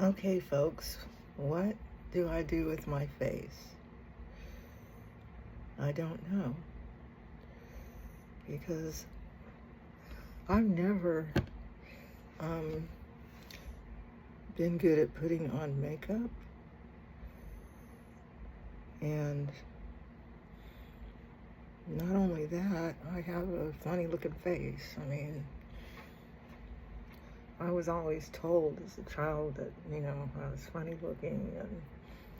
Okay, folks, what do I do with my face? I don't know, because I've never um, been good at putting on makeup, and not only that, I have a funny looking face. I mean, I was always told as a child that, I was funny looking, and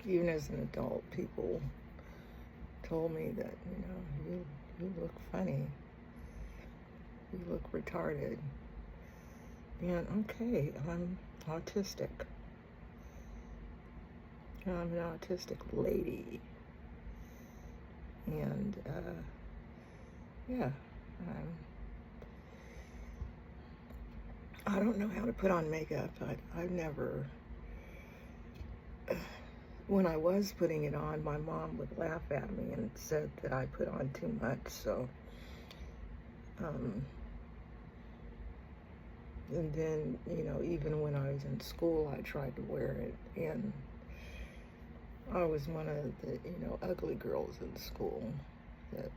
even as an adult, people told me that, you look funny, you look retarded. And okay, I'm autistic. I'm an autistic lady. And, yeah, I don't know how to put on makeup. I've never, when I was putting it on, my mom would laugh at me and said that I put on too much, so, and then, even when I was in school, I tried to wear it, and I was one of the, ugly girls in school that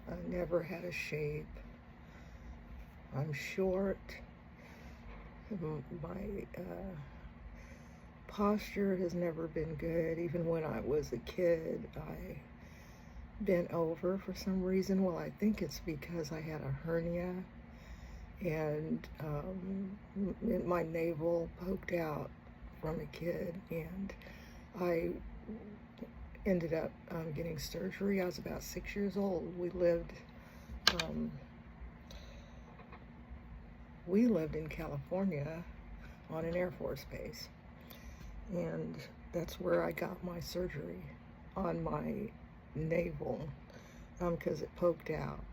I never had a shape. I'm short. My posture has never been good. Even when I was a kid, I bent over for some reason. Well, I think it's because I had a hernia, and my navel poked out from a kid, and I ended up getting surgery. I was about 6 years old. We lived in California on an Air Force base, and that's where I got my surgery on my navel, because it poked out.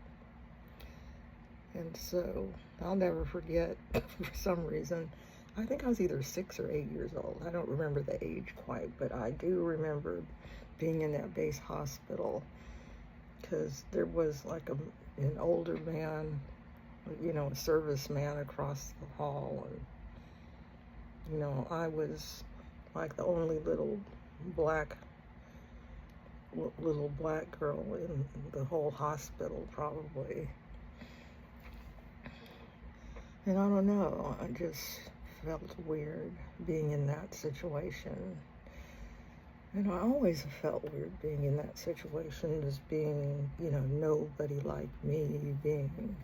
And so I'll never forget, for some reason, I think I was either 6 or 8 years old. I don't remember the age quite, but I do remember being in that base hospital, because there was like an older man, a serviceman across the hall, and I was like the only little black girl in the whole hospital, probably. And I don't know, I just felt weird being in that situation. And I always felt weird being in that situation, just being, nobody like me, being,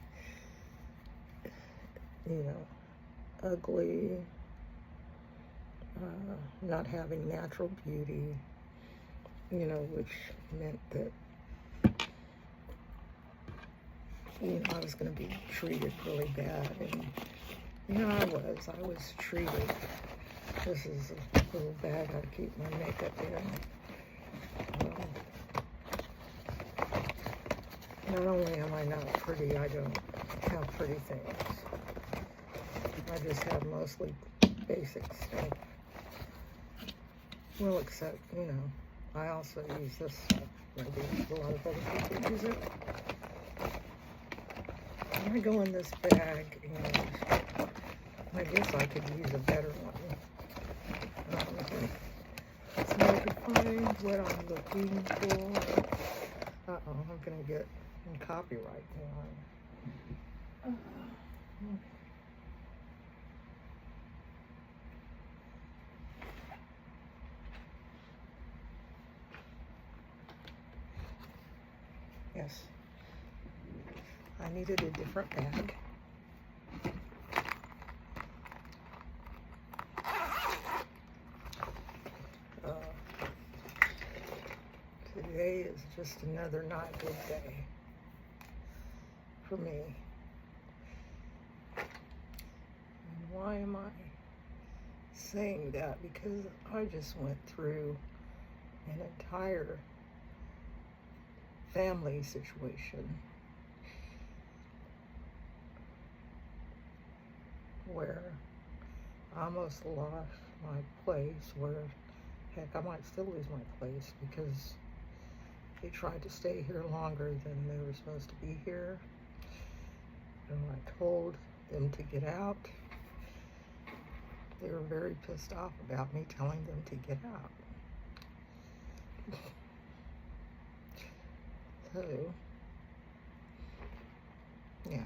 ugly, not having natural beauty, which meant that, I was going to be treated really bad. And, I was treated. This is a little bag I keep my makeup in. Not only am I not pretty, I don't have pretty things. I just have mostly basic stuff. Well, except, I also use this stuff. Maybe a lot of other people use it. I go in this bag, and I guess I could use a better one. It's hard to find what I'm looking for. I'm going to get copyright now. Yes. I needed a different bag. Today is just another not good day for me. And why am I saying that? Because I just went through an entire family situation where I almost lost my place, where, heck, I might still lose my place because they tried to stay here longer than they were supposed to be here. And I told them to get out. They were very pissed off about me telling them to get out. So, yeah.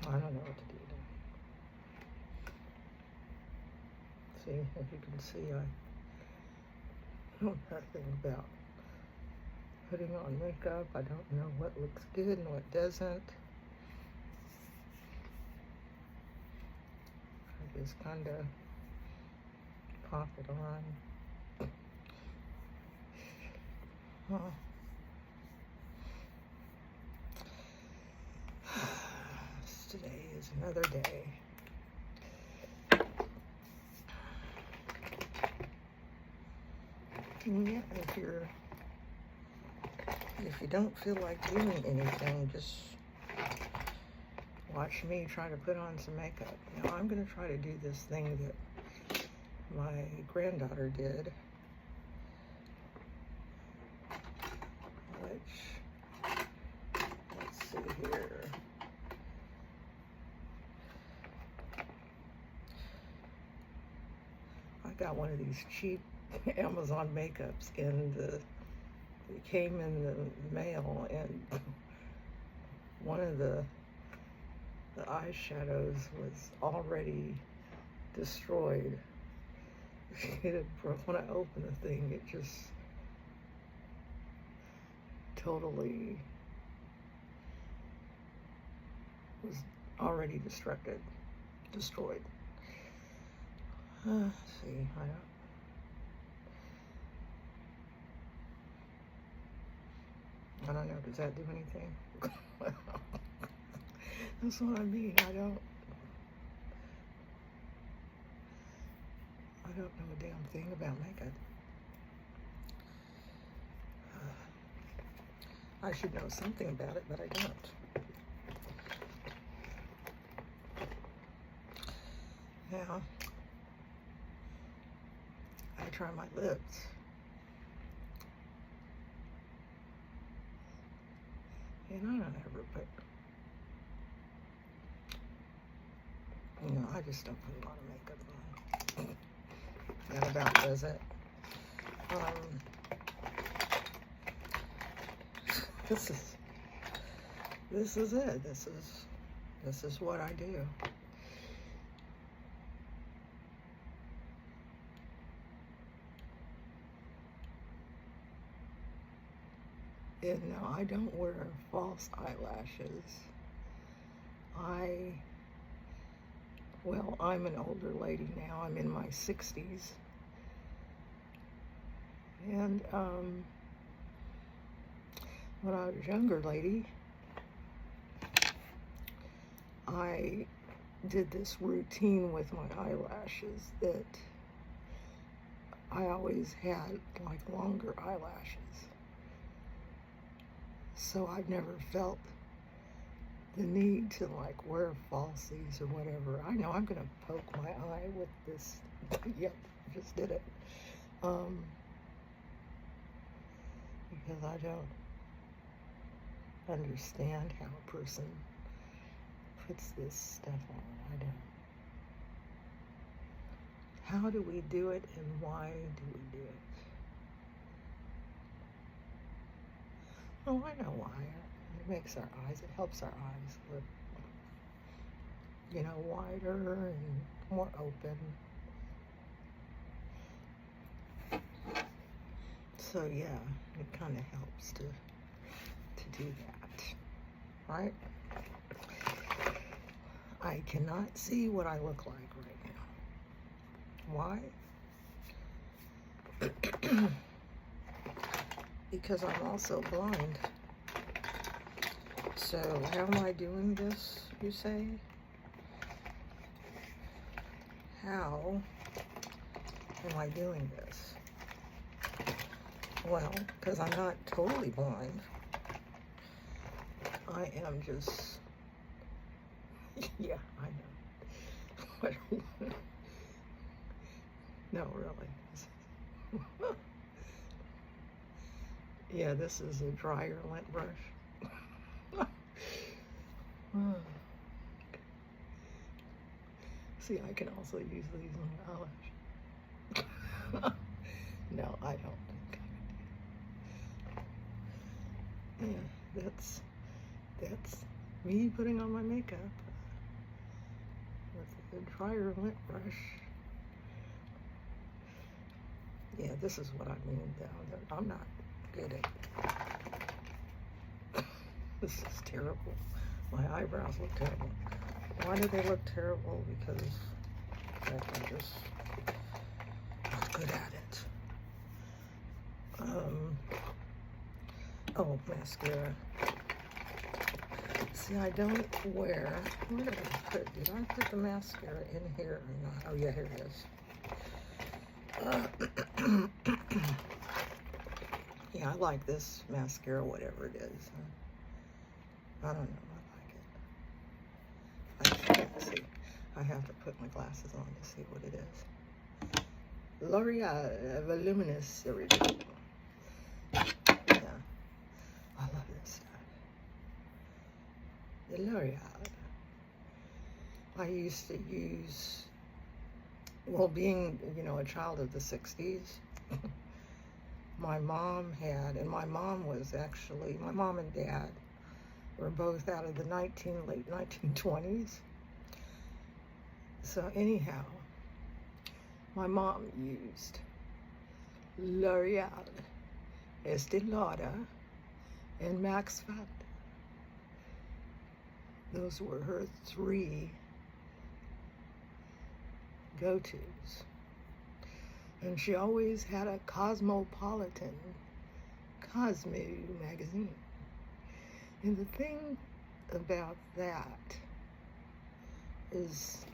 I don't know what to do now. See, as you can see, I know nothing about putting on makeup. I don't know what looks good and what doesn't. I just kind of pop it on. Huh. Today is another day. And yeah, if you don't feel like doing anything, just watch me try to put on some makeup. Now I'm going to try to do this thing that my granddaughter did, which, let's see here. I got one of these cheap Amazon makeups, and it came in the mail, and one of the eyeshadows was already destroyed. It had broke. When I opened the thing, it just totally was already destroyed. See, I don't know, does that do anything? That's what I mean, I don't know a damn thing about makeup. I should know something about it, but I don't. Now, I try my lips. And I don't ever put, I just don't put a lot of makeup on. That about does it. This is it. This is what I do. And no, I don't wear false eyelashes. Well, I'm an older lady now. I'm in my 60s. And when I was a younger lady, I did this routine with my eyelashes that I always had like longer eyelashes. So I've never felt the need to like wear falsies or whatever. I know I'm gonna poke my eye with this. Yep, just did it. Because I don't understand how a person puts this stuff on. I don't. How do we do it, and why do we do it? Oh, I know why. It makes our eyes, it helps our eyes look, wider and more open. So yeah, it kind of helps to do that, right? I cannot see what I look like right now. Why? Because I'm also blind. So how am I doing this, you say? How am I doing this? Well, because I'm not totally blind. I am just, yeah, I know. No, really. Yeah, this is a dryer lint brush. See, I can also use these on my eyelash. No, I don't think I would. Yeah, that's me putting on my makeup with a dryer lint brush. Yeah, this is what I mean though, that I'm not good at. This is terrible. My eyebrows look terrible. Why do they look terrible? Because I'm just not good at it. Oh, mascara. See, I don't wear, where did I put the mascara in here or not? Oh yeah, here it is. Yeah, I like this mascara, whatever it is. I don't know, I like it. I can't see. I have to put my glasses on to see what it is. L'Oreal Voluminous Original. Yeah, I love this stuff. The L'Oreal. I used to use, well, being, a child of the 60s, my mom had, and my mom and dad were both out of the late 1920s. So anyhow, my mom used L'Oreal, Estee Lauder, and Max Factor. Those were her three go-tos. And she always had a Cosmopolitan Cosmo magazine. And the thing about that is,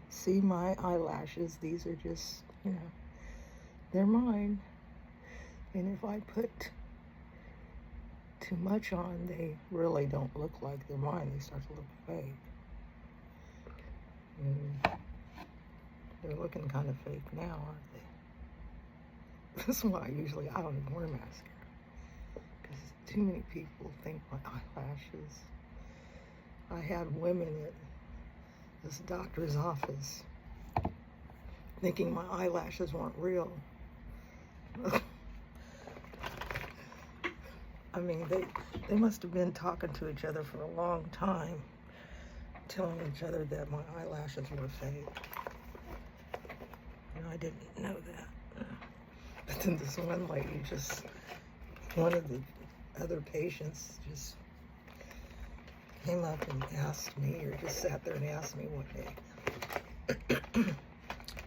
see my eyelashes, these are just, they're mine. And if I put too much on, they really don't look like they're mine. They start to look fake. And they're looking kind of fake now, aren't they? That's why I don't even wear mascara. Because too many people think my eyelashes. I had women at this doctor's office thinking my eyelashes weren't real. I mean, they must have been talking to each other for a long time, telling each other that my eyelashes were fake. And I didn't know that. But then this one lady one of the other patients just came up and asked me, or just sat there and asked me one day,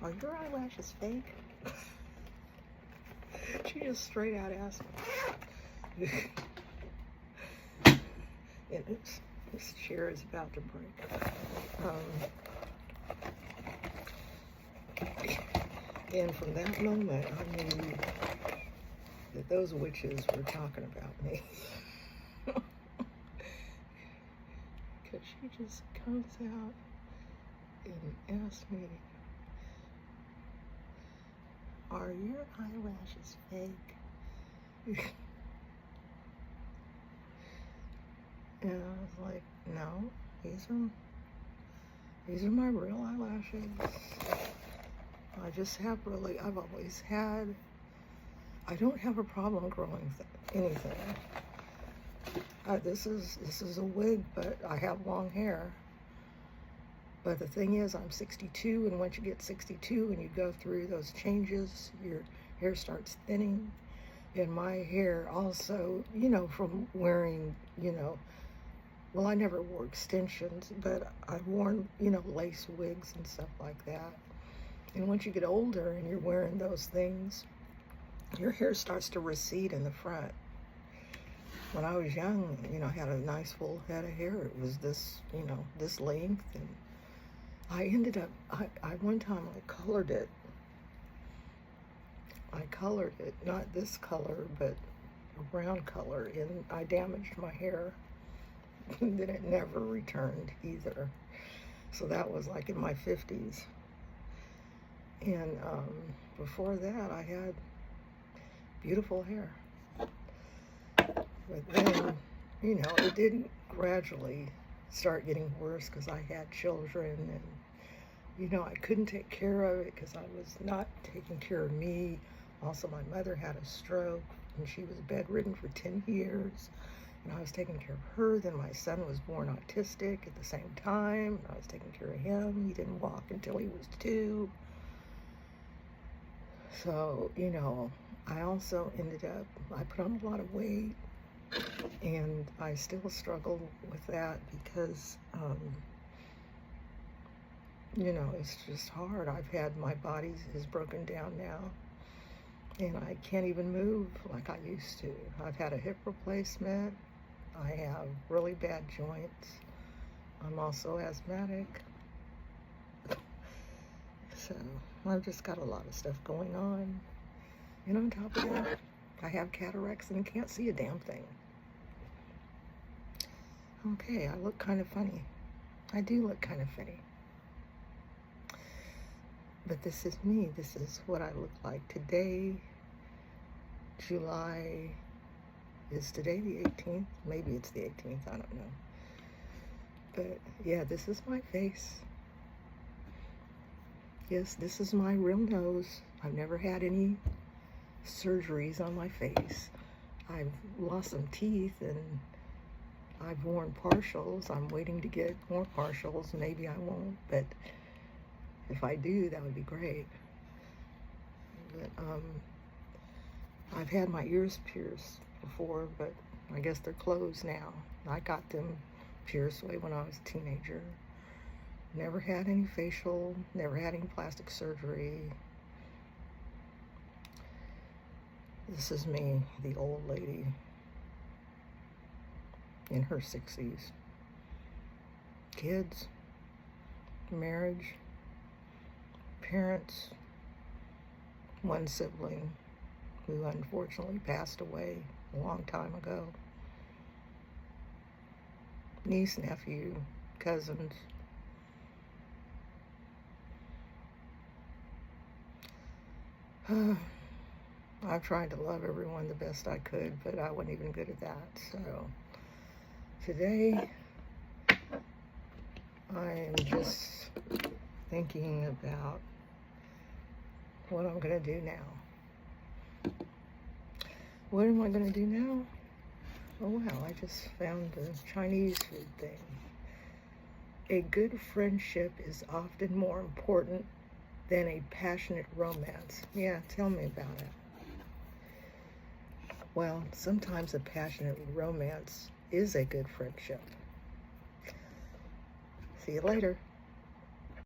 are your eyelashes fake? She just straight out asked me. And this chair is about to break. And from that moment, I knew that those witches were talking about me. Because she just comes out and asks me, are your eyelashes fake? And I was like, no, these are my real eyelashes. I don't have a problem growing anything. This is a wig, but I have long hair. But the thing is, I'm 62, and once you get 62 and you go through those changes, your hair starts thinning. And my hair also, from wearing, well, I never wore extensions, but I've worn, lace wigs and stuff like that. And once you get older and you're wearing those things, your hair starts to recede in the front. When I was young, I had a nice full head of hair. It was this, this length. And I ended up, one time I colored it. Not this color, but a brown color, and I damaged my hair. And then it never returned either. So that was like in my 50s. And before that, I had beautiful hair. But then, it didn't gradually start getting worse because I had children and you know, I couldn't take care of it because I was not taking care of me. Also, my mother had a stroke and she was bedridden for 10 years. And I was taking care of her. Then my son was born autistic at the same time. And I was taking care of him. He didn't walk until he was 2. So, you know, I also ended up, I put on a lot of weight. And I still struggle with that because, you know, it's just hard. My body is broken down now. And I can't even move like I used to. I've had a hip replacement. I have really bad joints. I'm also asthmatic. So I've just got a lot of stuff going on. And on top of that, I have cataracts and can't see a damn thing. Okay, I look kind of funny. I do look kind of funny. But this is me. This is what I look like today. Is today the 18th? Maybe it's the 18th, I don't know. But yeah, this is my face. Yes, this is my real nose. I've never had any surgeries on my face. I've lost some teeth and I've worn partials. I'm waiting to get more partials. Maybe I won't, but if I do, that would be great. But I've had my ears pierced before, but I guess they're closed now. I got them pierced way when I was a teenager. Never had any facial, never had any plastic surgery. This is me, the old lady in her 60s. Kids, marriage, parents, one sibling who unfortunately passed away a long time ago. Niece, nephew, cousins. I've tried to love everyone the best I could, but I wasn't even good at that. So today, I am just thinking about what I'm going to do now. What am I going to do now? Oh, wow, I just found the Chinese food thing. A good friendship is often more important than a passionate romance. Yeah, tell me about it. Well, sometimes a passionate romance is a good friendship. See you later.